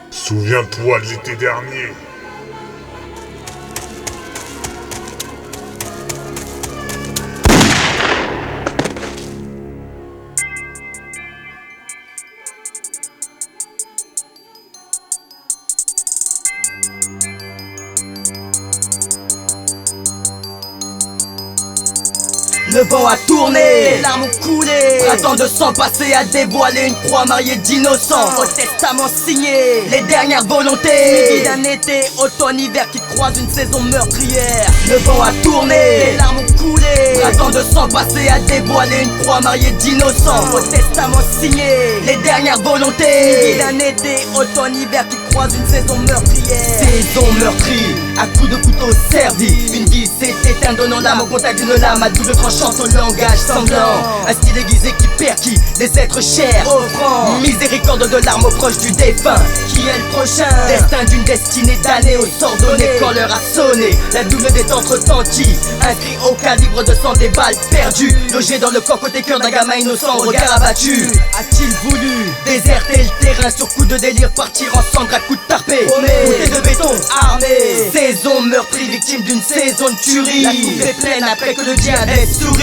Souviens-toi de l'été dernier. Le vent a tourné, les larmes ont coulé. Printemps de sang passé à dévoiler une croix mariée d'innocents. Au testament signé, les dernières volontés. Midi d'un été, automne, hiver qui croisent une saison meurtrière. Le vent a tourné, les larmes ont coulé. Printemps de sang passé à dévoiler une croix mariée d'innocents. Au testament signé, les dernières volontés. Midi d'un été, automne, hiver qui croisent une saison meurtrière. Saison meurtrie, à coups de couteau servi. Une vie s'est éteinte, donnant l'âme au contact d'une lame à double tranchant au langage sanglant. Un style aiguisé qui perquit les êtres chers, offrant miséricorde de larmes aux proches du défunt. Qui est le prochain? Destin d'une destinée damnée au sort donné quand l'heure a sonné. La double détente retentit, un cri au calibre de sang, des balles perdues, logé dans le corps côté cœur d'un gamin innocent, regard abattu. A-t-il voulu déserter le terrain sur coup de délire, partir ensemble à coups de tarpé, bouteille de béton armé? Saison meurtrie, victime d'une saison de tuerie. La coupe est pleine après que le diabète sourit.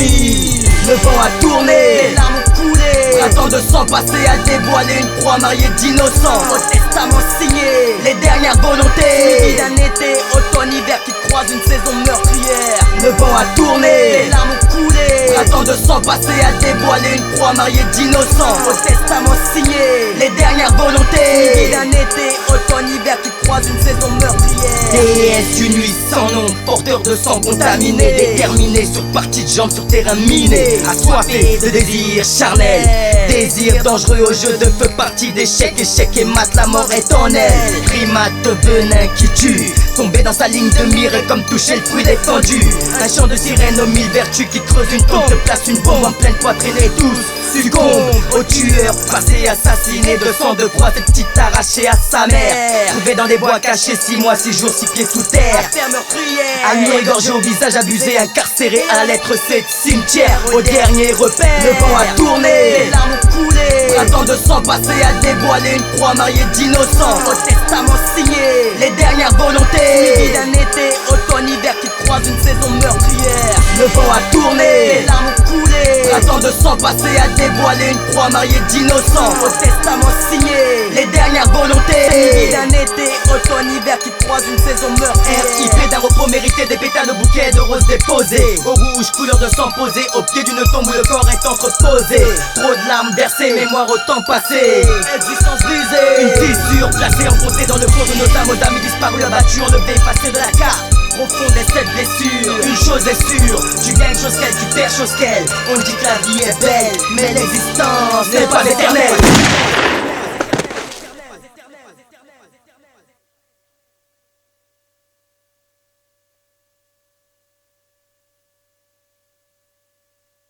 Le vent a tourné, les larmes ont coulé. Printemps de sang passé à dévoiler une croix mariée d'innocents. Au testament signé, les dernières volontés. Midi d'un été, automne, hiver qui croisent une saison meurtrière. Le vent a tourné, les larmes ont coulé. Printemps de sang passé à dévoiler une croix mariée d'innocents. Au testament signé, les dernières volontés. Midi d'un été, automne, hiver qui croisent une saison meurtrière. Déesse d'une nuit sans nom, porteur de sang contaminé, déterminé sur partie de jambes sur terrain miné, assoiffé de désir charnel, désir dangereux au jeu de feu, partie d'échec, échec et mat, la mort est en elle. Primate de venin qui tue, tombé dans sa ligne de mire et comme toucher le fruit défendu. Un chant de sirène aux mille vertus qui creuse une tombe, te place une bombe en pleine poitrine et tous succombent au tueur, passé assassiné de sang de croix, cette petite arrachée à sa mère, trouvée dans des bois cachés 6 mois, 6 jours, 6 pieds sous terre. À nu égorgé au visage abusé, incarcéré à la lettre C de cimetière. Au dernier repère, le vent a tourné, les larmes ont coulé. Printemps de sang passé à dévoiler une croix mariée d'innocents. Au testament signé, les dernières volontés. Midi d'un été, automne, hiver qui croisent une saison meurtrière. Le vent a tourné, les larmes ont coulé. Printemps de sang passé à dévoiler une croix mariée d'innocents. Au testament signé, les dernières volontés. Midi d'un été, automne, hiver qui croisent une saison meurtrière. RIP d'un repos mérité, des pétales au bouquet de roses déposés. Au rouge, couleur de sang posé, au pied d'une tombe où le corps est entreposé. Trop de larmes versées, mémoire au temps passé. Existence brisée, une fissure placée, enfoncée dans le fond de nos âmes, aux amis disparus, abattus, enlevés, effacés de la carte. Profonde est cette blessure, une chose est sûre, tu gagnes chose qu'elle, tu perds chose qu'elle. On dit que la vie est belle, mais l'existence n'est pas éternelle.